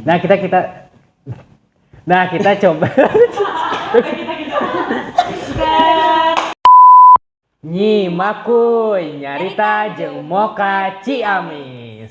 Nah, kita coba. Nyi Makuy nyarita jeung Moka Ciamis.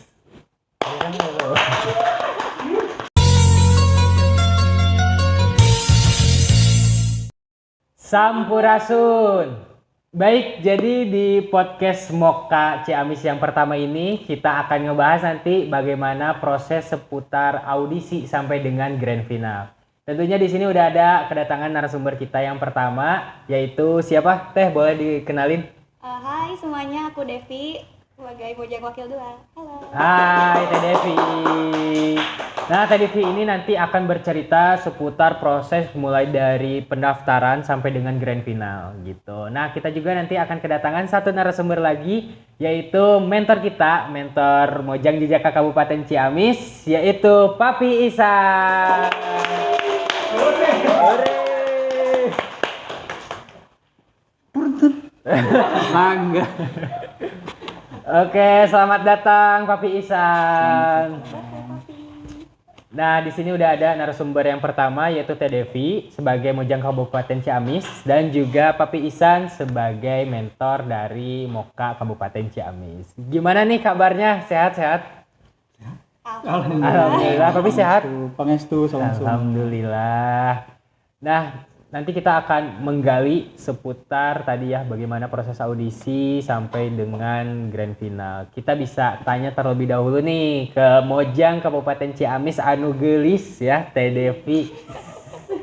Sampurasun. Baik, jadi di podcast Moka Ciamis yang pertama ini kita akan ngebahas nanti bagaimana proses seputar audisi sampai dengan grand final. Tentunya di sini udah ada kedatangan narasumber kita yang pertama, yaitu siapa? Teh, boleh dikenalin? Hai semuanya, aku Devi sebagai Mojang Wakil 2. Halo. Hai Teh Devi. Nah, Teh Devi ini nanti akan bercerita seputar proses mulai dari pendaftaran sampai dengan grand final gitu. Nah, kita juga nanti akan kedatangan satu narasumber lagi, yaitu mentor kita, mentor Mojang Jejaka Kabupaten Ciamis, yaitu Papi Ihsan. Mangga. Oke, selamat datang Papi Ihsan. Nah, di sini udah ada narasumber yang pertama, yaitu Teh Devi sebagai Mojang Kabupaten Ciamis dan juga Papi Ihsan sebagai mentor dari Moka Kabupaten Ciamis. Gimana nih kabarnya? Sehat-sehat? Alhamdulillah. Papi sehat? Pangestu, Alhamdulillah. Nah, nanti kita akan menggali seputar tadi ya bagaimana proses audisi sampai dengan grand final. Kita bisa tanya terlebih dahulu nih ke Mojang Kabupaten Ciamis anu geulis ya, Teh Devi.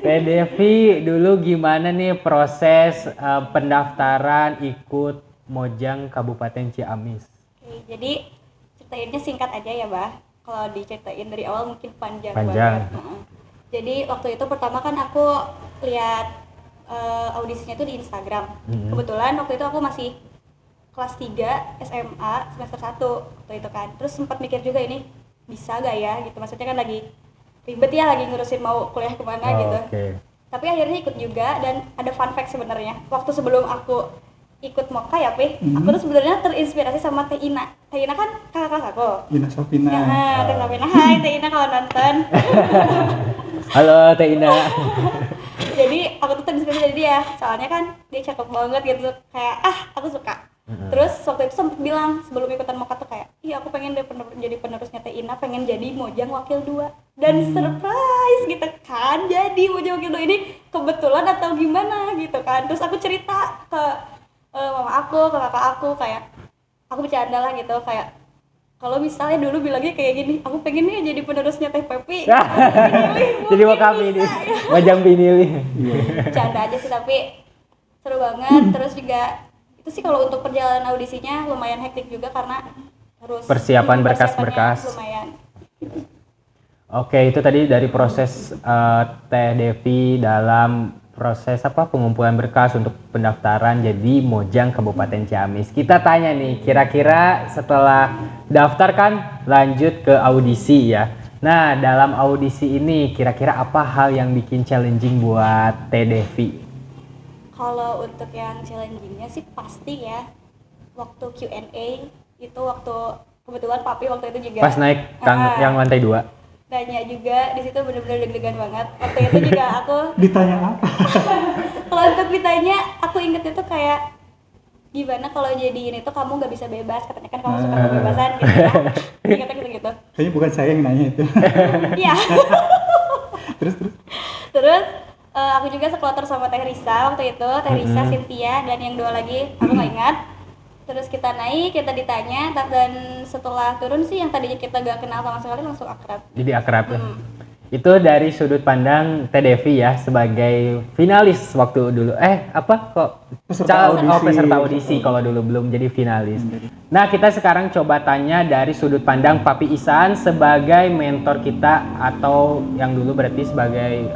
Teh Devi, dulu gimana nih proses pendaftaran ikut Mojang Kabupaten Ciamis? Oke, jadi ceritainnya singkat aja ya, Bah. Kalau diceritain dari awal mungkin panjang. Panjang. Banget. Jadi waktu itu pertama kan aku lihat audisinya itu di Instagram. Kebetulan waktu itu aku masih kelas 3 SMA semester 1 waktu itu kan. Terus sempat mikir juga ini bisa gak ya gitu. Maksudnya kan lagi ribet ya, lagi ngurusin mau kuliah kemana gitu. Okay. Tapi akhirnya ikut juga, dan ada fun fact sebenarnya. Waktu sebelum aku ikut Moka ya, aku tuh sebenarnya terinspirasi sama Teh Ina. Teh Ina kan kakak aku. Ina Safina. Ya, Teh Safina. Hai Teh Ina kalau nonton. Halo Teh Ina. Jadi aku tuh terinspirasi dari dia, soalnya kan dia cakep banget gitu, kayak aku suka. Terus waktu itu sempet bilang sebelum ikutan Moka tuh kayak, iya aku pengen jadi penerusnya Teh Ina, pengen jadi Mojang Wakil 2. Dan surprise gitu kan, jadi Mojang Wakil 2 ini kebetulan atau gimana gitu kan. Terus aku cerita ke mama aku, ke kakak aku, kayak aku bercanda lah gitu, kayak kalau misalnya dulu bilangnya kayak gini, aku pengen nih jadi penerusnya Teh Pepi. Jadi mau kami ini Mojang Pinili. Bercanda aja sih, tapi seru banget. Terus juga itu sih kalau untuk perjalanan audisinya lumayan hektik juga karena harus Persiapan berkas-berkas. Lumayan. Oke, itu tadi dari proses Teh Devi dalam proses pengumpulan berkas untuk pendaftaran jadi Mojang Kabupaten Ciamis. Kita tanya nih, kira-kira setelah daftar kan lanjut ke audisi ya. Nah, dalam audisi ini kira-kira apa hal yang bikin challenging buat Teh Devi? Kalau untuk yang challengingnya sih pasti ya waktu Q&A itu, waktu kebetulan Papi waktu itu juga Pas naik yang lantai 2. nanya juga, di situ bener-bener deg-degan banget. Waktu itu juga aku Ditanya apa? kalau untuk ditanya, aku ingetnya tuh kayak gimana kalau jadi ini tuh kamu nggak bisa bebas, katanya kan kamu suka kebebasan gitu ya. Ingetnya gitu. Kayaknya bukan saya yang nanya itu. Iya. Terus Aku juga sekloter sama Teh Risa waktu itu, Teh Risa, Cynthia, dan yang 2 lagi aku nggak ingat. Terus kita naik, kita ditanya, dan setelah turun sih yang tadinya kita gak kenal sama sekali langsung akrab. Jadi akrab ya. Itu dari sudut pandang Teh Devi ya sebagai finalis waktu dulu. Peserta audisi kalau dulu belum jadi finalis. Nah, kita sekarang coba tanya dari sudut pandang Papi Ihsan sebagai mentor kita, atau yang dulu berarti sebagai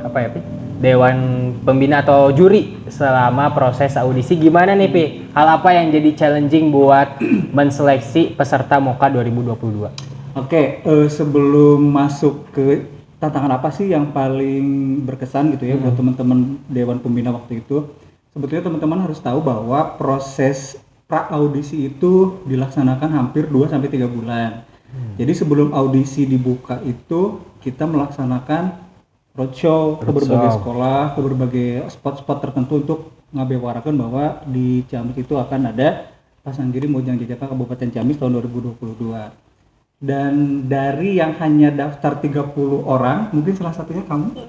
Dewan Pembina atau juri selama proses audisi. Gimana nih Pi? Hal apa yang jadi challenging buat menseleksi peserta Moka 2022? Oke, sebelum masuk ke tantangan apa sih yang paling berkesan gitu ya buat teman-teman Dewan Pembina waktu itu? Sebetulnya teman-teman harus tahu bahwa proses pra audisi itu dilaksanakan hampir 2-3 bulan. Jadi sebelum audisi dibuka itu kita melaksanakan roadshow ke berbagai sekolah, ke berbagai spot-spot tertentu untuk ngabewarakan bahwa di Ciamis itu akan ada Pasang Giri Mojang Jajaka Kabupaten Ciamis tahun 2022. Dan dari yang hanya daftar 30 orang, mungkin salah satunya kamu.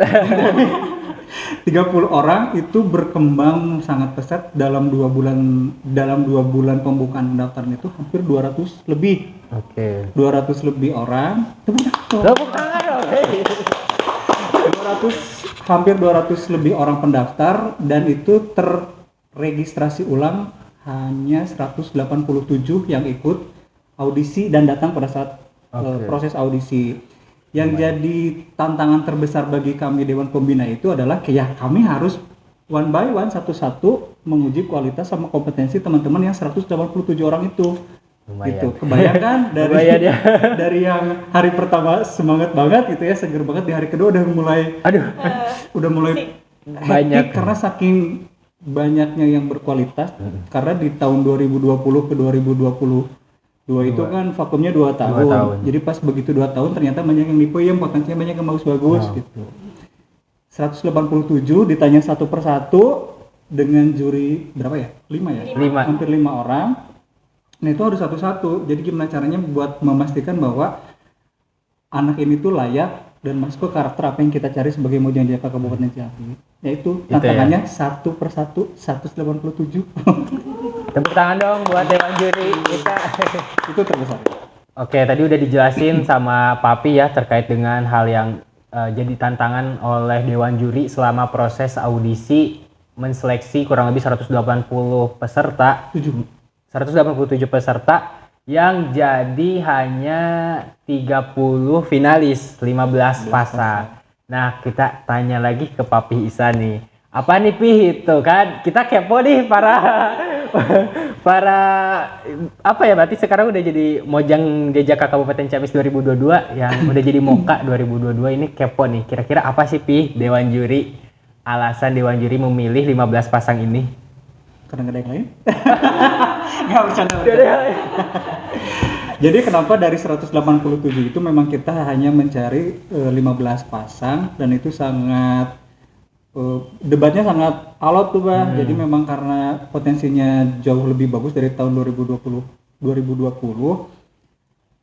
30 orang itu berkembang sangat pesat dalam 2 bulan pembukaan pendaftaran itu hampir 200 lebih. Oke. 200 lebih orang. Tepuk tangan dong. 200 lebih orang pendaftar dan itu terregistrasi ulang hanya 187 yang ikut audisi dan datang pada saat proses audisi. Yang jadi tantangan terbesar bagi kami Dewan Pembina itu adalah ya kami harus one by one satu-satu menguji kualitas sama kompetensi teman-teman yang 187 orang itu. Lumayan. Gitu. Kebayangkan dari yang hari pertama semangat banget gitu ya, seger banget, di hari kedua udah mulai banyak karena saking banyaknya yang berkualitas. Karena di tahun 2020 ke 2022 itu kan vakumnya 2 tahun. Jadi pas begitu 2 tahun ternyata banyak yang dipuyem, potensinya banyak yang bagus-bagus gitu. 187 ditanya satu persatu dengan juri berapa ya? 5 ya? 5. Hampir 5 orang. Nah itu harus satu-satu. Jadi gimana caranya buat memastikan bahwa anak ini tuh layak dan masuk ke karakter apa yang kita cari sebagai Mojang Jajaka Kabupaten Ciamis. Yaitu tantangannya satu persatu 187. Tepuk tangan dong buat Dewan Juri kita. Itu terbesar. Oke, tadi udah dijelasin sama Papi ya terkait dengan hal yang jadi tantangan oleh Dewan Juri selama proses audisi menseleksi kurang lebih 187 peserta yang jadi hanya 30 finalis, 15 pasang. Nah, kita tanya lagi ke Papi Isa nih. Apa nih Pi itu kan? Kita kepo nih para apa ya, berarti sekarang udah jadi Mojang Jajaka Kabupaten Ciamis 2022 yang udah jadi Moka 2022 ini kepo nih. Kira-kira apa sih Pi Dewan Juri? Alasan Dewan Juri memilih 15 pasang ini? Karena nggak ada yang lain? Nggak, bercanda. Jadi kenapa dari 187 itu memang kita hanya mencari 15 pasang dan itu sangat debatnya sangat alot tuh Pak. Jadi memang karena potensinya jauh lebih bagus dari tahun 2020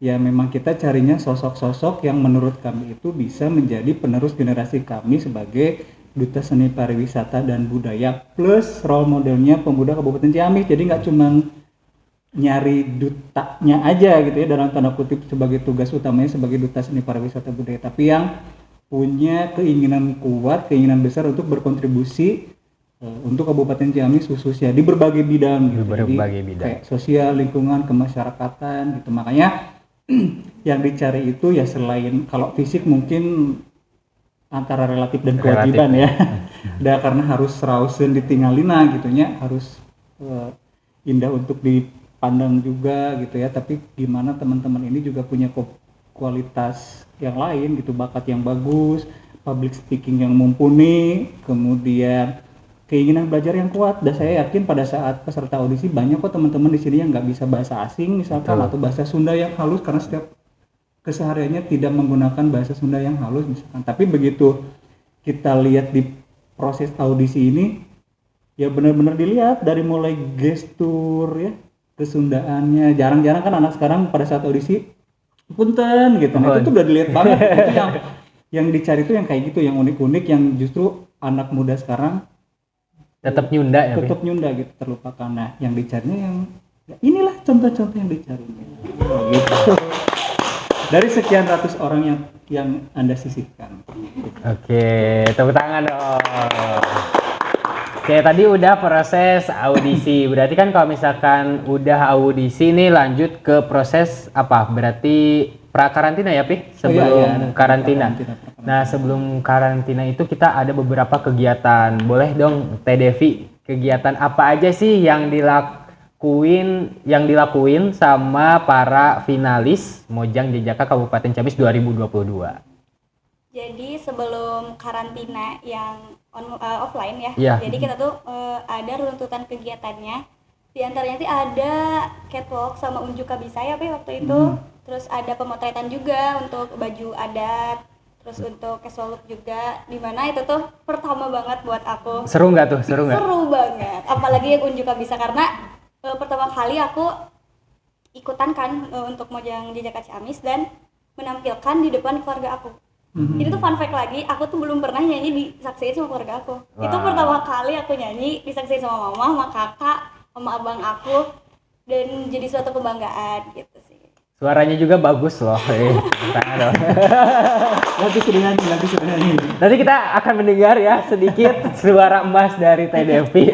ya memang kita carinya sosok-sosok yang menurut kami itu bisa menjadi penerus generasi kami sebagai duta seni pariwisata dan budaya plus role modelnya pemuda Kabupaten Ciamis. Jadi nggak cuma nyari dutanya aja gitu ya dalam tanda kutip sebagai tugas utamanya sebagai duta seni pariwisata budaya, tapi yang punya keinginan kuat, keinginan besar untuk berkontribusi untuk Kabupaten Ciamis khususnya di berbagai bidang gitu. Kayak sosial, lingkungan, kemasyarakatan gitu. Makanya yang dicari itu ya selain kalau fisik mungkin antara relatif dan kewajiban ya. Udah karena harus rausen ditinggalina gitunya, harus indah untuk dipandang juga gitu ya. Tapi gimana teman-teman ini juga punya kualitas yang lain gitu, bakat yang bagus, public speaking yang mumpuni, kemudian keinginan belajar yang kuat. Dan saya yakin pada saat peserta audisi banyak kok teman-teman di sini yang nggak bisa bahasa asing misalkan atau bahasa Sunda yang halus karena setiap kesehariannya tidak menggunakan bahasa Sunda yang halus misalkan. Tapi begitu kita lihat di proses audisi ini ya benar-benar dilihat dari mulai gestur ya, kesundaannya. Jarang-jarang kan anak sekarang pada saat audisi punten gitu. Nah, itu tuh udah dilihat banget. Itu yang dicari tuh yang kayak gitu, yang unik-unik, yang justru anak muda sekarang tetap nyunda ya. Tetap nyunda gitu, terlupakan. Nah, yang dicarinya yang ya inilah contoh-contoh yang dicarinya. Gitu. Dari sekian ratus orang yang Anda sisihkan. Oke, tepuk tangan dong. Oke, tadi udah proses audisi. Berarti kan kalau misalkan udah audisi nih lanjut ke proses apa? Berarti pra-karantina ya, Pi? Sebelum karantina. Nah, sebelum karantina itu kita ada beberapa kegiatan. Boleh dong, Teh Devi, kegiatan apa aja sih yang dilakuin sama para finalis Mojang Jajaka Kabupaten Ciamis 2022? Jadi sebelum karantina yang offline ya, jadi kita tuh ada runtutan kegiatannya. Di antaranya sih ada catwalk sama unjuk kabisa ya Pi waktu itu. terus ada pemotretan juga untuk baju adat, terus untuk casual look juga, dimana itu tuh pertama banget buat aku. Seru nggak tuh? Seru nggak? Seru banget, apalagi yang unjuk bisa karena pertama kali aku ikutan kan untuk Mojang Jejaka Ciamis dan menampilkan di depan keluarga aku. Jadi tuh fun fact lagi, aku tuh belum pernah nyanyi disaksiin sama keluarga aku. Wah. Itu pertama kali aku nyanyi disaksiin sama mama, sama kakak, sama abang aku, dan jadi suatu kebanggaan gitu sih. Suaranya juga bagus loh. Tangan dong. Nanti sudah nyanyi. Nanti kita akan mendengar ya sedikit suara emas dari Teh Devi.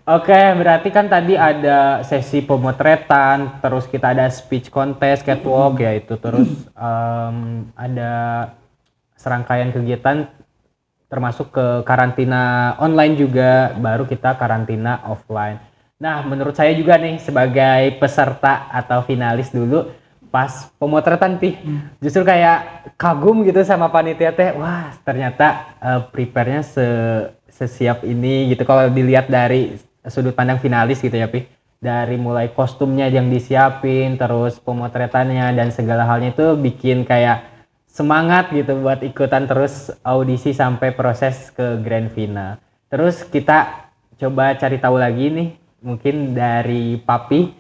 Oke, berarti kan tadi ada sesi pemotretan, terus kita ada speech contest, catwalk ya itu, terus ada serangkaian kegiatan termasuk ke karantina online juga, baru kita karantina offline. Nah, menurut saya juga nih sebagai peserta atau finalis dulu pas pemotretan justru kayak kagum gitu sama panitia teh. Wah, ternyata prepare-nya sesiap ini gitu kalau dilihat dari sudut pandang finalis gitu ya Pi. Dari mulai kostumnya yang disiapin, terus pemotretannya dan segala halnya itu bikin kayak semangat gitu buat ikutan terus audisi sampai proses ke grand final. Terus kita coba cari tahu lagi nih, mungkin dari Papi.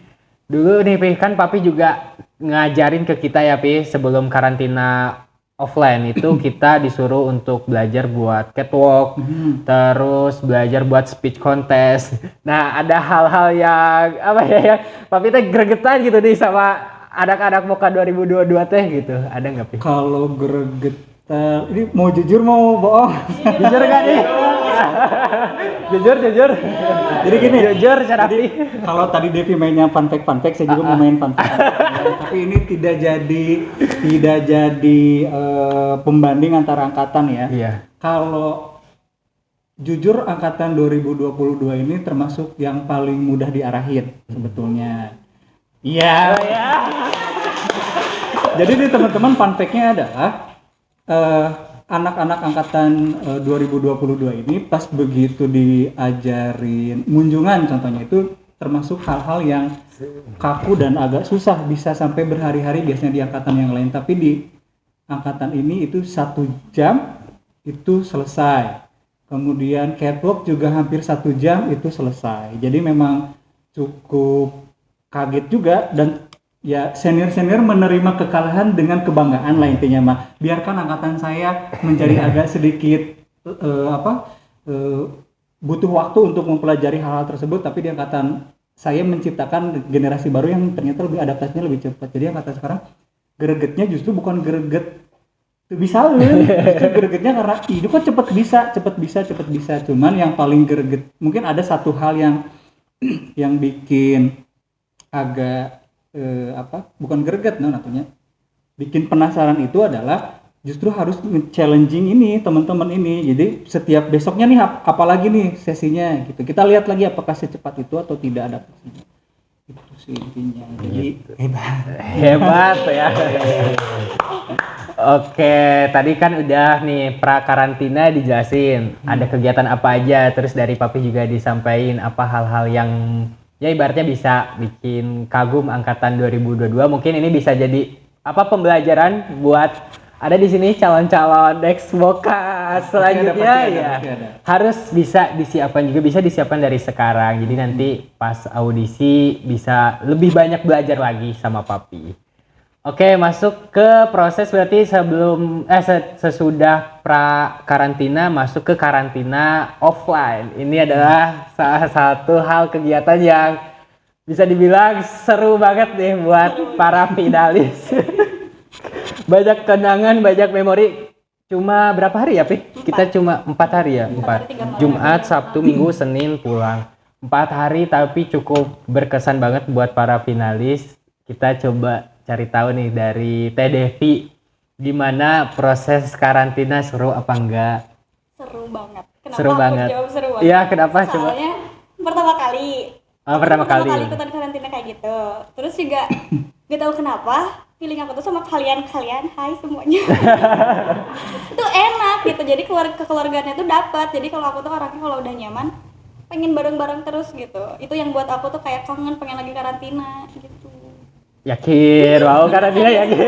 Dulu nih Pi, kan Papi juga ngajarin ke kita ya Pi, sebelum karantina offline itu kita disuruh untuk belajar buat catwalk, terus belajar buat speech contest. Nah, ada hal-hal yang apa ya, yang Papi teh gregetan gitu nih sama anak-anak Moka 2022 teh gitu. Ada nggak Pi? Kalau gregetan, ini mau jujur mau bohong? Jujur kan nih? Jujur. Jadi gini, Jujur cara Pi. kalau tadi Devi mainnya fun fact, saya juga mau main fun fact. Tapi ini tidak jadi pembanding antara angkatan ya. Iya. Kalau jujur angkatan 2022 ini termasuk yang paling mudah diarahin sebetulnya. Iya. Oh, ya. Jadi nih teman-teman fun fact-nya adalah anak-anak angkatan 2022 ini pas begitu diajarin munjungan contohnya itu termasuk hal-hal yang kaku dan agak susah, bisa sampai berhari-hari biasanya di angkatan yang lain, tapi di angkatan ini itu 1 jam itu selesai. Kemudian catwalk juga hampir 1 jam itu selesai. Jadi memang cukup kaget juga, dan ya senior-senior menerima kekalahan dengan kebanggaan lah intinya mah. Biarkan angkatan saya menjadi agak sedikit butuh waktu untuk mempelajari hal-hal tersebut, tapi di angkatan saya menciptakan generasi baru yang ternyata lebih adaptasinya lebih cepat. Jadi angkatan sekarang gregetnya justru bukan greget bisa justru gregetnya karena itu kan cepat bisa. Cuman yang paling greget mungkin ada satu hal yang bikin agak bukan greget natunya bikin penasaran itu adalah justru harus challenging ini teman-teman ini. Jadi setiap besoknya nih apalagi nih sesinya gitu, kita lihat lagi apakah secepat itu atau tidak adaptasinya. Itu sih intinya. Jadi Hebat ya. Oke, tadi kan udah nih pra karantina dijelasin ada kegiatan apa aja, terus dari Papi juga disampaikan apa hal-hal yang ya ibaratnya bisa bikin kagum angkatan 2022. Mungkin ini bisa jadi apa pembelajaran buat ada di sini calon-calon next Moka selanjutnya pasti ada. Harus bisa disiapkan juga, bisa disiapkan dari sekarang. Jadi nanti pas audisi bisa lebih banyak belajar lagi sama Papi. Oke, masuk ke proses berarti sesudah pra karantina masuk ke karantina offline. Ini adalah salah satu hal kegiatan yang bisa dibilang seru banget nih buat para finalis. Banyak kenangan, banyak memori. Cuma berapa hari ya, Pi? Kita cuma 4 hari ya, 4. Jumat, Sabtu, Minggu, Senin pulang. 4 hari tapi cukup berkesan banget buat para finalis. Kita coba cari tahu nih dari Teh Devi, gimana proses karantina, seru apa enggak? Seru banget. Kenapa seru aku banget. jawab seru banget? Iya, kenapa? Coba. Soalnya pertama kali. Pertama kali ikutan karantina kayak gitu. Terus juga gak tahu kenapa feeling aku tuh sama kalian, hai semuanya. Itu enak gitu. Jadi kekeluargaannya tuh dapat. Jadi kalau aku tuh orangnya kalau udah nyaman pengen bareng-bareng terus gitu. Itu yang buat aku tuh kayak kangen, pengen lagi karantina gitu. Yakin, mau karantina yakin.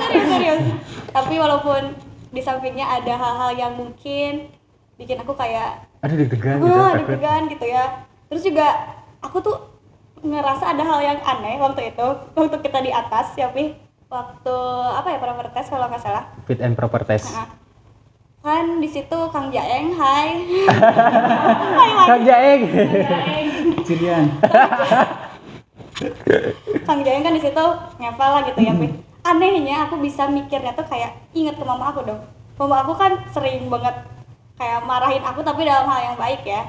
Serius. Tapi walaupun di sampingnya ada hal-hal yang mungkin bikin aku kayak Aduh deg-degan gitu, takut. deg-degan gitu ya. Terus juga aku tuh ngerasa ada hal yang aneh waktu kita di atas ya Pi. Waktu apa ya, proper test kalau nggak salah. Fit and proper test. Nah, kan di situ Kang Jaeng, hai. Kang Jaeng. Cilian. Kang Jaeng kan di situ ngepel lah gitu ya Pi. Anehnya aku bisa mikirnya tuh kayak inget ke mama aku dong. Mama aku kan sering banget kayak marahin aku tapi dalam hal yang baik ya.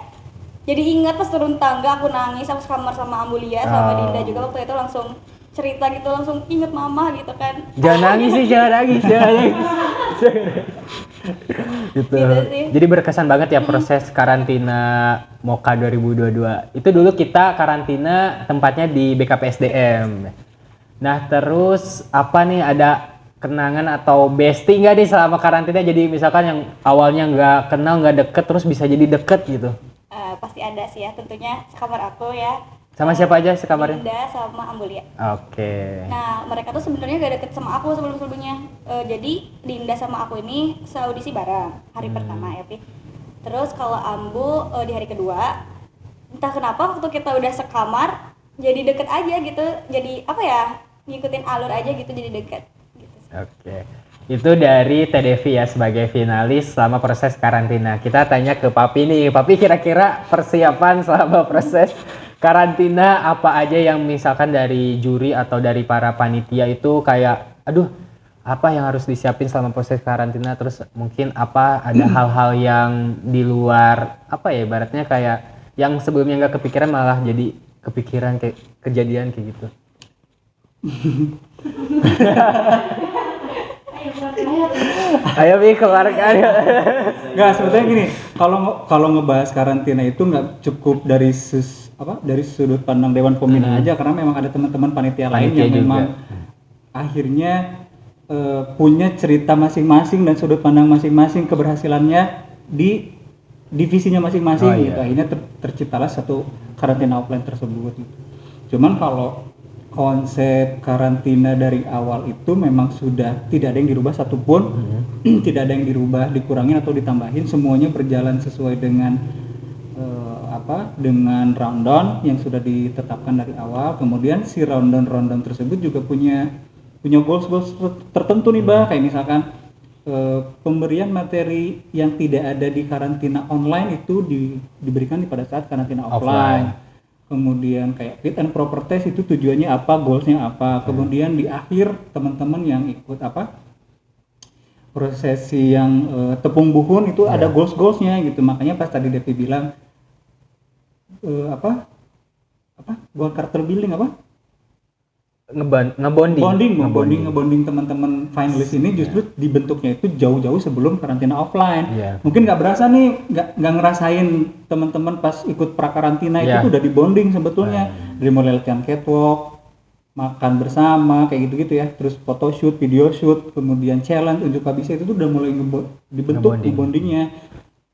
Jadi ingat pas turun tangga aku nangis, aku sekamar sama Ambulia sama Dinda juga waktu itu, langsung cerita gitu, langsung inget mama gitu kan. Jangan nangis sih, jangan nangis. Gitu. Gitu sih. Jadi berkesan banget ya proses karantina Moka 2022. Itu dulu kita karantina tempatnya di BKPSDM. Nah terus apa nih, ada kenangan atau bestie nggak nih selama karantina? Jadi misalkan yang awalnya nggak kenal, nggak deket, terus bisa jadi deket gitu. Pasti ada sih ya, tentunya sekamar aku ya. Sama siapa aja sekamarnya? Dinda sama Ambulia. Oke. Nah mereka tuh sebenarnya gak deket sama aku sebelumnya. Jadi Dinda sama aku ini seaudisi bareng hari pertama ya Pi. Terus kalau Ambu di hari kedua, entah kenapa waktu kita udah sekamar jadi deket aja gitu. Jadi apa ya, ngikutin alur aja gitu, jadi deket gitu. Oke. Itu dari TDV ya sebagai finalis selama proses karantina. Kita tanya ke Papi nih. Papi kira-kira persiapan selama proses karantina apa aja yang misalkan dari juri atau dari para panitia itu kayak aduh apa yang harus disiapin selama proses karantina, terus mungkin apa ada hal-hal yang di luar apa ya ibaratnya kayak yang sebelumnya nggak kepikiran malah jadi kepikiran kayak kejadian kayak gitu. Ayo Pi keluarkan. Nggak, sebetulnya gini, kalau ngebahas karantina itu nggak cukup dari dari sudut pandang Dewan Pembina aja, karena memang ada teman-teman panitia lain yang juga memang akhirnya punya cerita masing-masing dan sudut pandang masing-masing keberhasilannya di divisinya masing-masing gitu. Akhirnya terciptalah satu karantina offline tersebut gitu. Cuman kalau konsep karantina dari awal itu memang sudah tidak ada yang dirubah satupun, tidak ada yang dirubah, dikurangin atau ditambahin, semuanya berjalan sesuai dengan dengan rundown yang sudah ditetapkan dari awal. Kemudian si rundown tersebut juga punya goals tertentu nih Bah, kayak misalkan pemberian materi yang tidak ada di karantina online itu diberikan pada saat karantina offline. Kemudian kayak fit and proper test itu tujuannya apa, goalsnya apa. Kemudian di akhir teman-teman yang ikut prosesi yang tepung buhun itu ada goalsnya gitu. Makanya pas tadi Devi bilang goal character building ngebonding teman-teman finalis ini justru dibentuknya itu jauh-jauh sebelum karantina offline. Mungkin nggak berasa nih, nggak ngerasain teman-teman pas ikut prakarantina itu udah dibonding sebetulnya. Dari mulai latihan catwalk, makan bersama kayak gitu-gitu ya, terus photoshoot, video shoot, kemudian challenge, unjuk kabisa itu tuh udah mulai dibentuk bondingnya.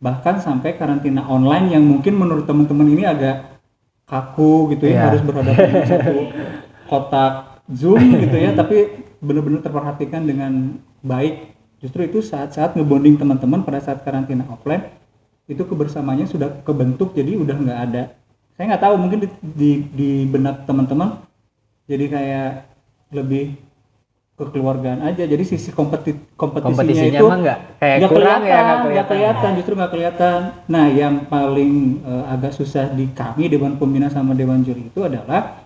Bahkan sampai karantina online yang mungkin menurut teman-teman ini agak kaku gitu ya, harus berhadapan dengan satu kotak Zoom gitu ya, tapi benar-benar terperhatikan dengan baik. Justru itu saat-saat ngebonding teman-teman pada saat karantina offline itu kebersamaannya sudah kebentuk, jadi udah nggak ada. Saya nggak tahu, mungkin di benak teman-teman jadi kayak lebih kekeluargaan aja. Jadi sisi kompetisinya itu nggak kelihatan, justru nggak kelihatan. Nah, yang paling agak susah di kami Dewan Pembina sama Dewan Juri itu adalah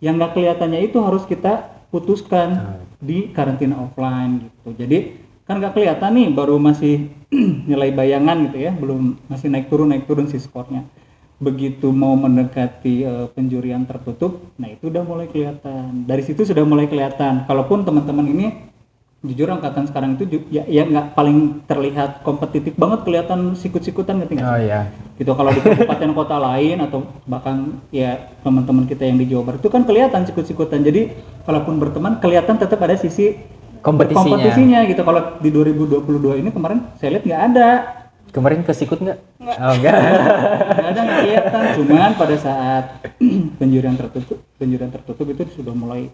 yang nggak kelihatannya itu harus kita putuskan di karantina offline gitu. Jadi kan nggak kelihatan nih, baru masih nilai bayangan gitu ya, belum, masih naik turun si skornya. Begitu mau mendekati penjurian tertutup, nah itu udah mulai kelihatan. Dari situ sudah mulai kelihatan. Kalaupun teman-teman ini jujur angkatan sekarang itu ya nggak paling terlihat kompetitif banget, kelihatan sikut-sikutan ngerti nggak sih? Gitu. Kalau di kabupaten kota lain atau bahkan ya teman-teman kita yang di Jawa Barat itu kan kelihatan sikut-sikutan. Jadi kalaupun berteman kelihatan tetap ada sisi kompetisinya gitu. Kalau di 2022 ini kemarin saya lihat nggak ada. Kemarin kesikut nggak? Nggak. Nggak ada, nggak kelihatan. Cuman pada saat penjurian tertutup itu sudah mulai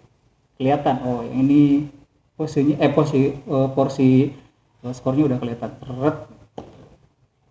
kelihatan oh yang ini porsi skornya udah kelihatan.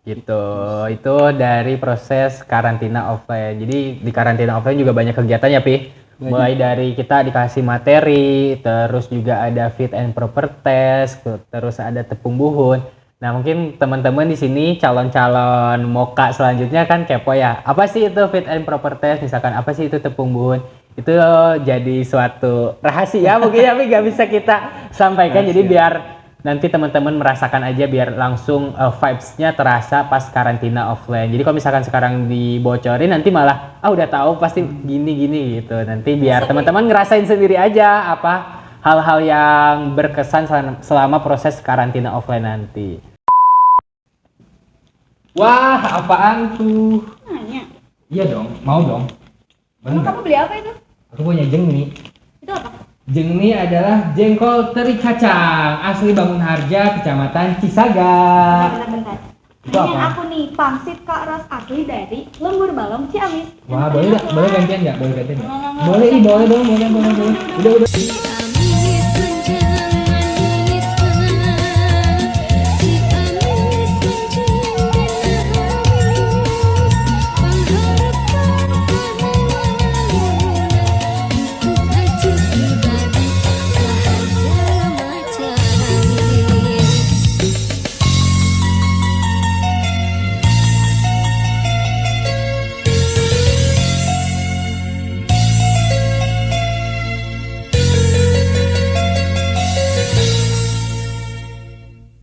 Gitu. Itu dari proses karantina offline. Jadi di karantina offline juga banyak kegiatan ya, Pi. Mulai dari kita dikasih materi, terus juga ada fit and proper test, terus ada tepung buhun. Nah, mungkin teman-teman di sini calon-calon moka selanjutnya kan kepo ya. Apa sih itu fit and proper test? Misalkan apa sih itu tepung buhun? Itu jadi suatu rahasia mungkin ya, tapi nggak bisa kita sampaikan. Jadi biar nanti teman-teman merasakan aja biar langsung vibes-nya terasa pas karantina offline. Jadi kalau misalkan sekarang dibocorin nanti malah udah tahu pasti gini-gini gitu. Nanti biar teman-teman ngerasain sendiri aja apa hal-hal yang berkesan selama proses karantina offline nanti. Wah, apaan tuh? Nanya. Iya dong, mau dong. Emang kamu beli apa itu? Aku punya jengni. Itu apa? Jengni adalah jengkol teri kacang asli Bangunharja, Kecamatan Cisaga. Bentar. Itu Ini yang apa? aku nih, pangsit Kak Ros asli dari Lembur Balong Ciamis. Wah, boleh nggak? Boleh gantian nggak? Boleh gantian nggak? Nggak. Boleh, boleh dong, boleh. Udah.